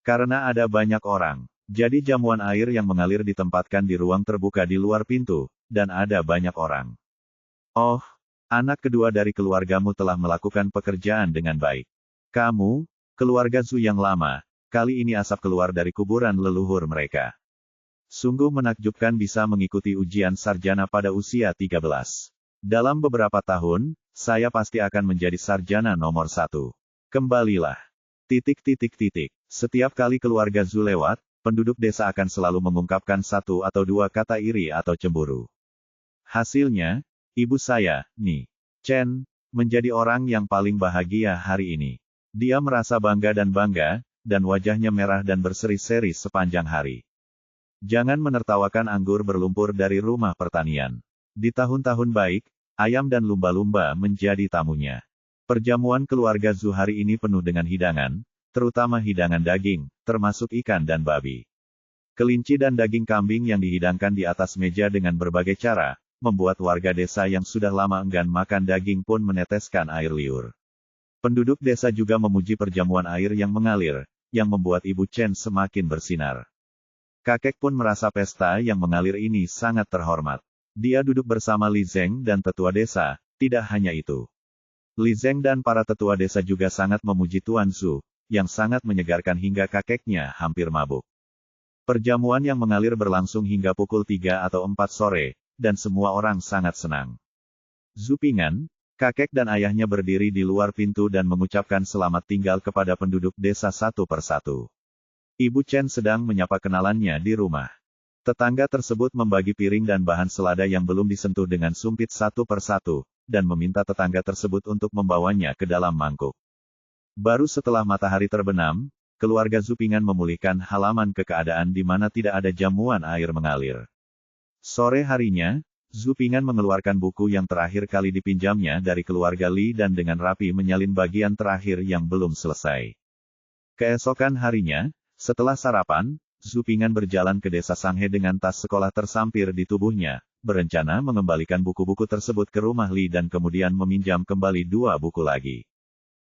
Karena ada banyak orang, jadi jamuan air yang mengalir ditempatkan di ruang terbuka di luar pintu, dan ada banyak orang. Oh, anak kedua dari keluargamu telah melakukan pekerjaan dengan baik. Kamu, keluarga Zu yang lama, kali ini asap keluar dari kuburan leluhur mereka. Sungguh menakjubkan bisa mengikuti ujian sarjana pada usia 13. Dalam beberapa tahun, saya pasti akan menjadi sarjana nomor 1. Kembalilah. Setiap kali keluarga Zhu lewat, penduduk desa akan selalu mengungkapkan satu atau dua kata iri atau cemburu. Hasilnya, ibu saya, Ni Chen, menjadi orang yang paling bahagia hari ini. Dia merasa bangga, dan wajahnya merah dan berseri-seri sepanjang hari. Jangan menertawakan anggur berlumpur dari rumah pertanian. Di tahun-tahun baik, ayam dan lumba-lumba menjadi tamunya. Perjamuan keluarga Zhu hari ini penuh dengan hidangan, terutama hidangan daging, termasuk ikan dan babi. Kelinci dan daging kambing yang dihidangkan di atas meja dengan berbagai cara, membuat warga desa yang sudah lama enggan makan daging pun meneteskan air liur. Penduduk desa juga memuji perjamuan air yang mengalir, yang membuat Ibu Chen semakin bersinar. Kakek pun merasa pesta yang mengalir ini sangat terhormat. Dia duduk bersama Li Zeng dan tetua desa, tidak hanya itu. Li Zeng dan para tetua desa juga sangat memuji Tuan Zhu, yang sangat menyegarkan hingga kakeknya hampir mabuk. Perjamuan yang mengalir berlangsung hingga pukul 3 atau 4 sore, dan semua orang sangat senang. Zhu Ping'an, kakek dan ayahnya berdiri di luar pintu dan mengucapkan selamat tinggal kepada penduduk desa satu persatu. Ibu Chen sedang menyapa kenalannya di rumah. Tetangga tersebut membagi piring dan bahan selada yang belum disentuh dengan sumpit satu persatu, dan meminta tetangga tersebut untuk membawanya ke dalam mangkuk. Baru setelah matahari terbenam, keluarga Zhu Ping'an memulihkan halaman ke keadaan di mana tidak ada jamuan air mengalir. Sore harinya, Zhu Ping'an mengeluarkan buku yang terakhir kali dipinjamnya dari keluarga Li dan dengan rapi menyalin bagian terakhir yang belum selesai. Keesokan harinya, setelah sarapan, Zhu Ping'an berjalan ke desa Sanghe dengan tas sekolah tersampir di tubuhnya, berencana mengembalikan buku-buku tersebut ke rumah Li dan kemudian meminjam kembali 2 buku lagi.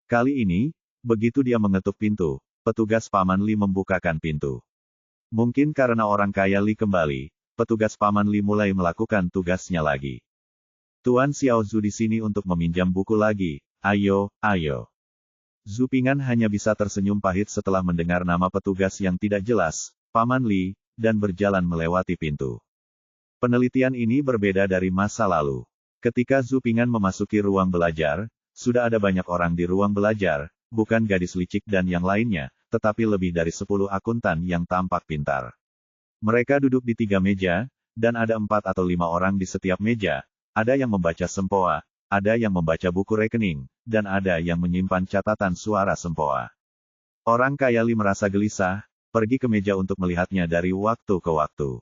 Kali ini, begitu dia mengetuk pintu, petugas Paman Li membukakan pintu. Mungkin karena orang kaya Li kembali, petugas Paman Li mulai melakukan tugasnya lagi. Tuan Xiao Zhu di sini untuk meminjam buku lagi, ayo. Zhu Ping'an hanya bisa tersenyum pahit setelah mendengar nama petugas yang tidak jelas, Paman Li, dan berjalan melewati pintu. Penelitian ini berbeda dari masa lalu. Ketika Zhu Ping'an memasuki ruang belajar, sudah ada banyak orang di ruang belajar, bukan gadis licik dan yang lainnya, tetapi lebih dari 10 akuntan yang tampak pintar. Mereka duduk di 3 meja, dan ada 4 atau 5 orang di setiap meja, ada yang membaca sempoa, ada yang membaca buku rekening, dan ada yang menyimpan catatan suara sempoa. Orang kaya Li merasa gelisah, pergi ke meja untuk melihatnya dari waktu ke waktu.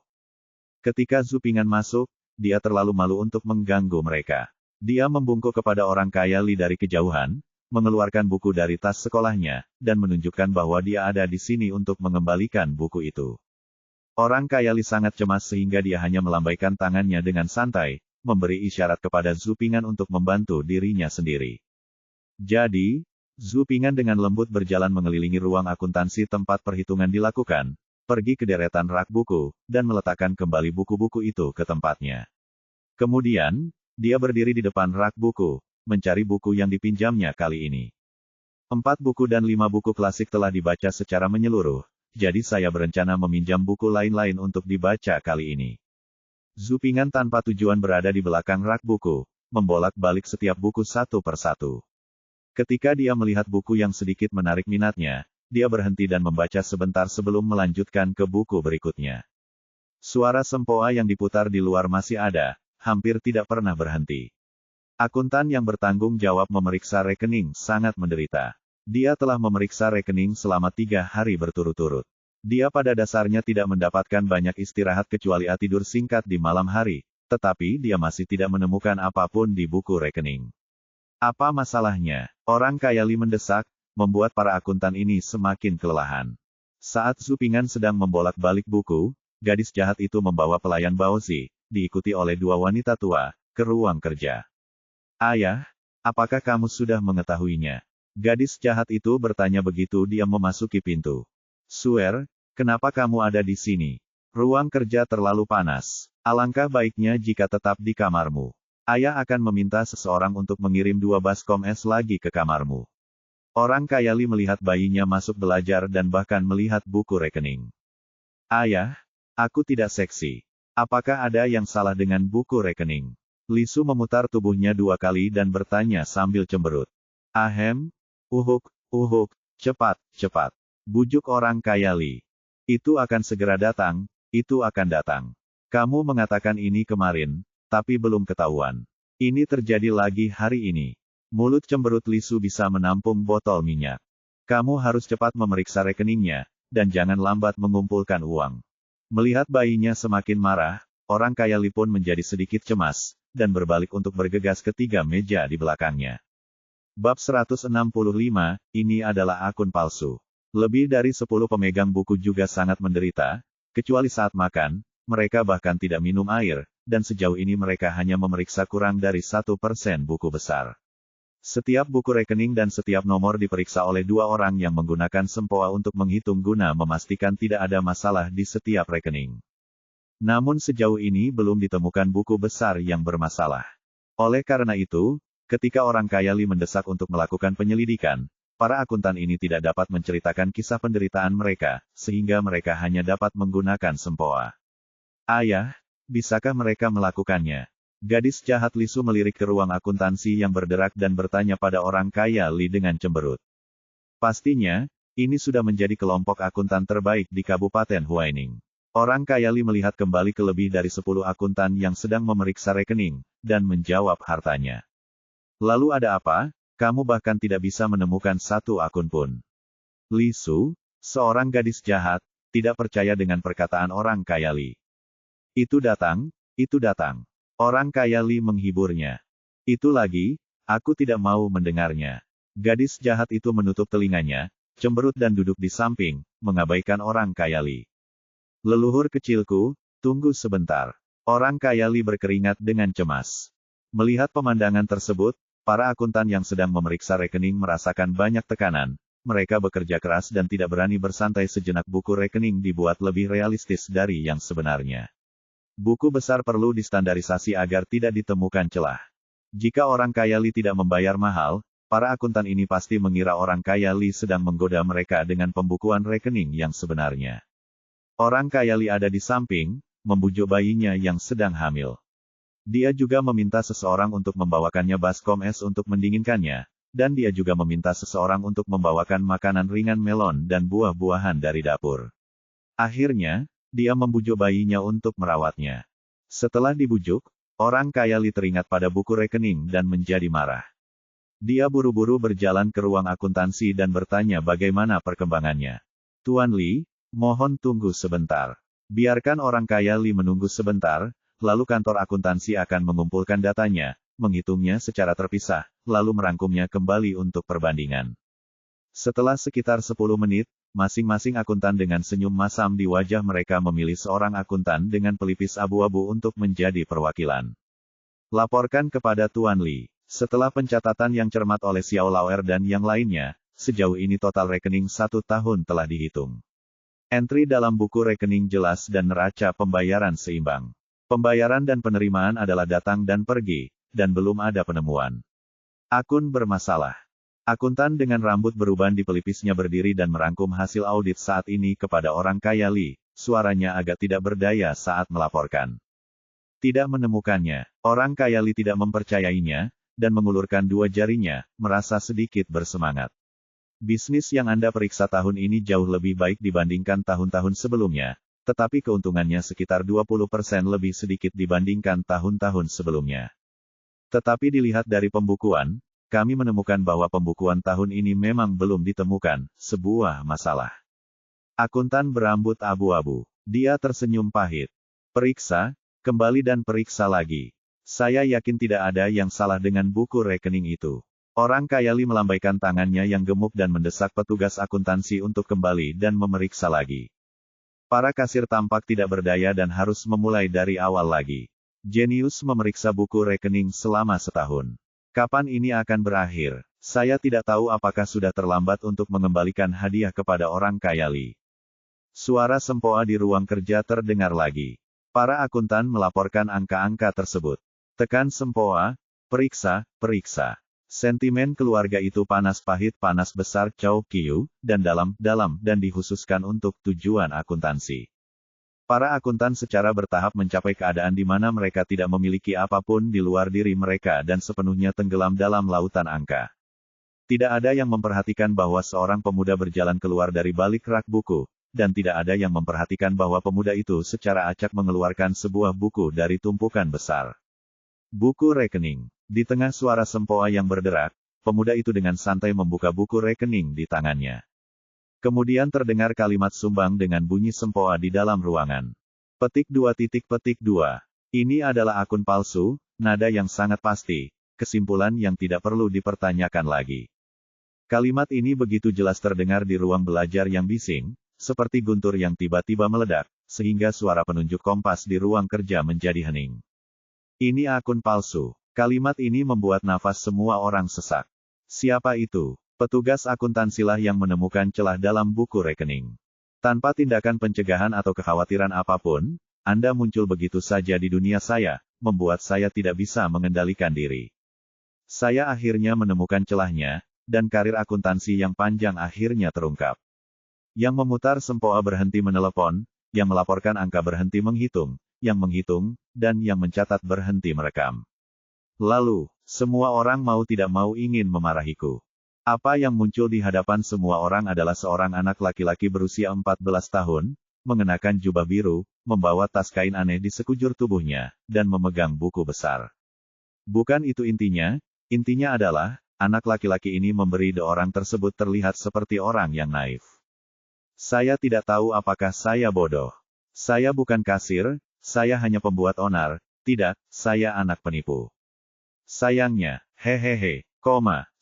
Ketika Zhu Ping'an masuk, dia terlalu malu untuk mengganggu mereka. Dia membungkuk kepada orang kaya Li dari kejauhan, mengeluarkan buku dari tas sekolahnya, dan menunjukkan bahwa dia ada di sini untuk mengembalikan buku itu. Orang kaya Li sangat cemas sehingga dia hanya melambaikan tangannya dengan santai, memberi isyarat kepada Zhu Ping'an untuk membantu dirinya sendiri. Jadi, Zhu Ping'an dengan lembut berjalan mengelilingi ruang akuntansi tempat perhitungan dilakukan, pergi ke deretan rak buku, dan meletakkan kembali buku-buku itu ke tempatnya. Kemudian, dia berdiri di depan rak buku, mencari buku yang dipinjamnya kali ini. 4 buku dan 5 buku klasik telah dibaca secara menyeluruh, jadi saya berencana meminjam buku lain-lain untuk dibaca kali ini. Zhu Ping'an tanpa tujuan berada di belakang rak buku, membolak-balik setiap buku satu persatu. Ketika dia melihat buku yang sedikit menarik minatnya, dia berhenti dan membaca sebentar sebelum melanjutkan ke buku berikutnya. Suara sempoa yang diputar di luar masih ada, hampir tidak pernah berhenti. Akuntan yang bertanggung jawab memeriksa rekening sangat menderita. Dia telah memeriksa rekening selama 3 hari berturut-turut. Dia pada dasarnya tidak mendapatkan banyak istirahat kecuali tidur singkat di malam hari, tetapi dia masih tidak menemukan apapun di buku rekening. Apa masalahnya? Orang kaya Li mendesak, membuat para akuntan ini semakin kelelahan. Saat Zhu Ping'an sedang membolak-balik buku, gadis jahat itu membawa pelayan Baozi, diikuti oleh 2 wanita tua, ke ruang kerja. Ayah, apakah kamu sudah mengetahuinya? Gadis jahat itu bertanya begitu dia memasuki pintu. Suer, kenapa kamu ada di sini? Ruang kerja terlalu panas. Alangkah baiknya jika tetap di kamarmu. Ayah akan meminta seseorang untuk mengirim 2 baskom es lagi ke kamarmu. Orang kaya Li melihat bayinya masuk belajar dan bahkan melihat buku rekening. Ayah, aku tidak seksi. Apakah ada yang salah dengan buku rekening? Li Su memutar tubuhnya 2 kali dan bertanya sambil cemberut. Ahem, uhuk, cepat, cepat. Bujuk orang kaya Li. Itu akan segera datang, itu akan datang. Kamu mengatakan ini kemarin, tapi belum ketahuan. Ini terjadi lagi hari ini. Mulut cemberut Li Su bisa menampung botol minyak. Kamu harus cepat memeriksa rekeningnya, dan jangan lambat mengumpulkan uang. Melihat bayinya semakin marah, orang kaya Li pun menjadi sedikit cemas, dan berbalik untuk bergegas ke 3 meja di belakangnya. Bab 165, ini adalah akun palsu. Lebih dari 10 pemegang buku juga sangat menderita, kecuali saat makan, mereka bahkan tidak minum air, dan sejauh ini mereka hanya memeriksa kurang dari 1% buku besar. Setiap buku rekening dan setiap nomor diperiksa oleh 2 orang yang menggunakan sempoa untuk menghitung guna memastikan tidak ada masalah di setiap rekening. Namun sejauh ini belum ditemukan buku besar yang bermasalah. Oleh karena itu, ketika orang kaya Li mendesak untuk melakukan penyelidikan, para akuntan ini tidak dapat menceritakan kisah penderitaan mereka, sehingga mereka hanya dapat menggunakan sempoa. Ayah, bisakah mereka melakukannya? Gadis jahat Li Su melirik ke ruang akuntansi yang berderak dan bertanya pada orang kaya Li dengan cemberut. Pastinya, ini sudah menjadi kelompok akuntan terbaik di Kabupaten Huaining. Orang kaya Li melihat kembali ke lebih dari 10 akuntan yang sedang memeriksa rekening, dan menjawab hartanya. Lalu ada apa? Kamu bahkan tidak bisa menemukan 1 akun pun. Li Su, seorang gadis jahat, tidak percaya dengan perkataan orang kaya Li. Itu datang, itu datang. Orang kaya Li menghiburnya. Itu lagi, aku tidak mau mendengarnya. Gadis jahat itu menutup telinganya, cemberut dan duduk di samping, mengabaikan orang kaya Li. Leluhur kecilku, tunggu sebentar. Orang kaya Li berkeringat dengan cemas. Melihat pemandangan tersebut, para akuntan yang sedang memeriksa rekening merasakan banyak tekanan. Mereka bekerja keras dan tidak berani bersantai sejenak. Buku rekening dibuat lebih realistis dari yang sebenarnya. Buku besar perlu distandarisasi agar tidak ditemukan celah. Jika orang kaya Li tidak membayar mahal, para akuntan ini pasti mengira orang kaya Li sedang menggoda mereka dengan pembukuan rekening yang sebenarnya. Orang kaya Li ada di samping, membujuk bayinya yang sedang hamil. Dia juga meminta seseorang untuk membawakannya baskom es untuk mendinginkannya, dan dia juga meminta seseorang untuk membawakan makanan ringan melon dan buah-buahan dari dapur. Akhirnya, dia membujuk bayinya untuk merawatnya. Setelah dibujuk, orang kaya Li teringat pada buku rekening dan menjadi marah. Dia buru-buru berjalan ke ruang akuntansi dan bertanya bagaimana perkembangannya. Tuan Li, mohon tunggu sebentar. Biarkan orang kaya Li menunggu sebentar, lalu kantor akuntansi akan mengumpulkan datanya, menghitungnya secara terpisah, lalu merangkumnya kembali untuk perbandingan. Setelah sekitar 10 menit, masing-masing akuntan dengan senyum masam di wajah mereka memilih seorang akuntan dengan pelipis abu-abu untuk menjadi perwakilan. Laporkan kepada Tuan Li. Setelah pencatatan yang cermat oleh Xiao Lauer dan yang lainnya, sejauh ini total rekening 1 tahun telah dihitung. Entry dalam buku rekening jelas dan neraca pembayaran seimbang. Pembayaran dan penerimaan adalah datang dan pergi, dan belum ada penemuan akun bermasalah. Akuntan dengan rambut beruban di pelipisnya berdiri dan merangkum hasil audit saat ini kepada orang kaya Li. Suaranya agak tidak berdaya saat melaporkan. Tidak menemukannya. Orang kaya Li tidak mempercayainya, dan mengulurkan 2 jarinya, merasa sedikit bersemangat. Bisnis yang Anda periksa tahun ini jauh lebih baik dibandingkan tahun-tahun sebelumnya, tetapi keuntungannya sekitar 20% lebih sedikit dibandingkan tahun-tahun sebelumnya. Tetapi dilihat dari pembukuan, kami menemukan bahwa pembukuan tahun ini memang belum ditemukan sebuah masalah. Akuntan berambut abu-abu. Dia tersenyum pahit. Periksa, kembali dan periksa lagi. Saya yakin tidak ada yang salah dengan buku rekening itu. Orang kaya Li melambaikan tangannya yang gemuk dan mendesak petugas akuntansi untuk kembali dan memeriksa lagi. Para kasir tampak tidak berdaya dan harus memulai dari awal lagi. Jenius memeriksa buku rekening selama setahun. Kapan ini akan berakhir? Saya tidak tahu apakah sudah terlambat untuk mengembalikan hadiah kepada orang kaya Li. Suara sempoa di ruang kerja terdengar lagi. Para akuntan melaporkan angka-angka tersebut. Tekan sempoa, periksa, periksa. Sentimen keluarga itu panas pahit panas besar Chow Kiu, dan dalam, dan dikhususkan untuk tujuan akuntansi. Para akuntan secara bertahap mencapai keadaan di mana mereka tidak memiliki apapun di luar diri mereka dan sepenuhnya tenggelam dalam lautan angka. Tidak ada yang memperhatikan bahwa seorang pemuda berjalan keluar dari balik rak buku, dan tidak ada yang memperhatikan bahwa pemuda itu secara acak mengeluarkan sebuah buku dari tumpukan besar. Buku rekening. Di tengah suara sempoa yang berderak, pemuda itu dengan santai membuka buku rekening di tangannya. Kemudian terdengar kalimat sumbang dengan bunyi sempoa di dalam ruangan. Petik 2. Ini adalah akun palsu, nada yang sangat pasti, kesimpulan yang tidak perlu dipertanyakan lagi. Kalimat ini begitu jelas terdengar di ruang belajar yang bising, seperti guntur yang tiba-tiba meledak, sehingga suara penunjuk kompas di ruang kerja menjadi hening. Ini akun palsu. Kalimat ini membuat nafas semua orang sesak. Siapa itu? Petugas akuntansilah yang menemukan celah dalam buku rekening. Tanpa tindakan pencegahan atau kekhawatiran apapun, Anda muncul begitu saja di dunia saya, membuat saya tidak bisa mengendalikan diri. Saya akhirnya menemukan celahnya, dan karir akuntansi yang panjang akhirnya terungkap. Yang memutar sempoa berhenti menelepon, yang melaporkan angka berhenti menghitung, dan yang mencatat berhenti merekam. Lalu, semua orang mau tidak mau ingin memarahiku. Apa yang muncul di hadapan semua orang adalah seorang anak laki-laki berusia 14 tahun, mengenakan jubah biru, membawa tas kain aneh di sekujur tubuhnya, dan memegang buku besar. Bukan itu intinya adalah, anak laki-laki ini memberi orang tersebut terlihat seperti orang yang naif. Saya tidak tahu apakah saya bodoh. Saya bukan kasir, saya hanya pembuat onar, tidak, saya anak penipu. Sayangnya,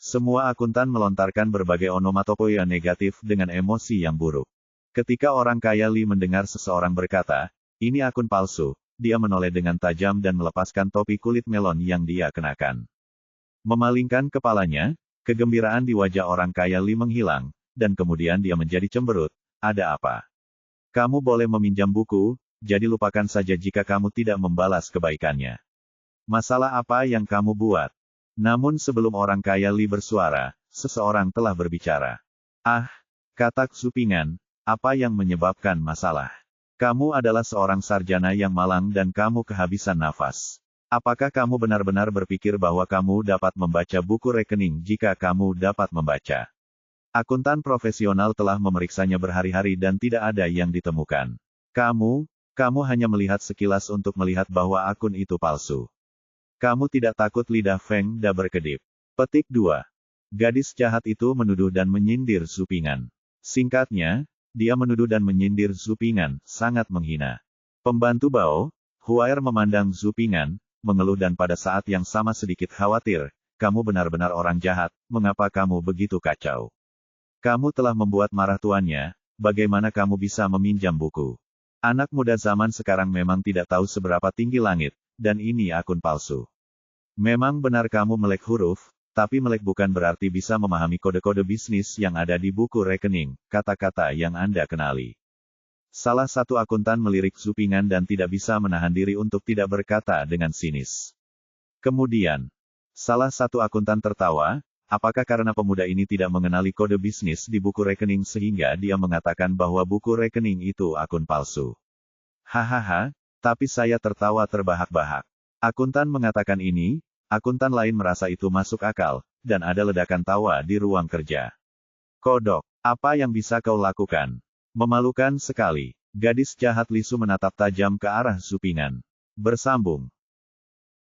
semua akuntan melontarkan berbagai onomatopoeia negatif dengan emosi yang buruk. Ketika orang kaya Lee mendengar seseorang berkata, ini akun palsu, dia menoleh dengan tajam dan melepaskan topi kulit melon yang dia kenakan. Memalingkan kepalanya, kegembiraan di wajah orang kaya Lee menghilang, dan kemudian dia menjadi cemberut. Ada apa? Kamu boleh meminjam buku, jadi lupakan saja jika kamu tidak membalas kebaikannya. Masalah apa yang kamu buat? Namun sebelum orang kaya Lee bersuara, seseorang telah berbicara. Ah, kata Supingan, apa yang menyebabkan masalah? Kamu adalah seorang sarjana yang malang dan kamu kehabisan nafas. Apakah kamu benar-benar berpikir bahwa kamu dapat membaca buku rekening jika kamu dapat membaca? Akuntan profesional telah memeriksanya berhari-hari dan tidak ada yang ditemukan. Kamu hanya melihat sekilas untuk melihat bahwa akun itu palsu. Kamu tidak takut lidah Feng Da berkedip. Petik 2. Gadis jahat itu menuduh dan menyindir Supingan. Singkatnya, dia menuduh dan menyindir Supingan, sangat menghina. Pembantu Bao, Huair memandang Supingan, mengeluh dan pada saat yang sama sedikit khawatir, kamu benar-benar orang jahat, mengapa kamu begitu kacau? Kamu telah membuat marah tuannya, bagaimana kamu bisa meminjam buku? Anak muda zaman sekarang memang tidak tahu seberapa tinggi langit, dan ini akun palsu. Memang benar kamu melek huruf, tapi melek bukan berarti bisa memahami kode-kode bisnis yang ada di buku rekening, kata-kata yang Anda kenali. Salah satu akuntan melirik Supingan dan tidak bisa menahan diri untuk tidak berkata dengan sinis. Kemudian, salah satu akuntan tertawa, apakah karena pemuda ini tidak mengenali kode bisnis di buku rekening sehingga dia mengatakan bahwa buku rekening itu akun palsu? Hahaha, tapi saya tertawa terbahak-bahak. Akuntan mengatakan ini, akuntan lain merasa itu masuk akal, dan ada ledakan tawa di ruang kerja. Kodok, apa yang bisa kau lakukan? Memalukan sekali. Gadis jahat Lisu menatap tajam ke arah Supingan. Bersambung.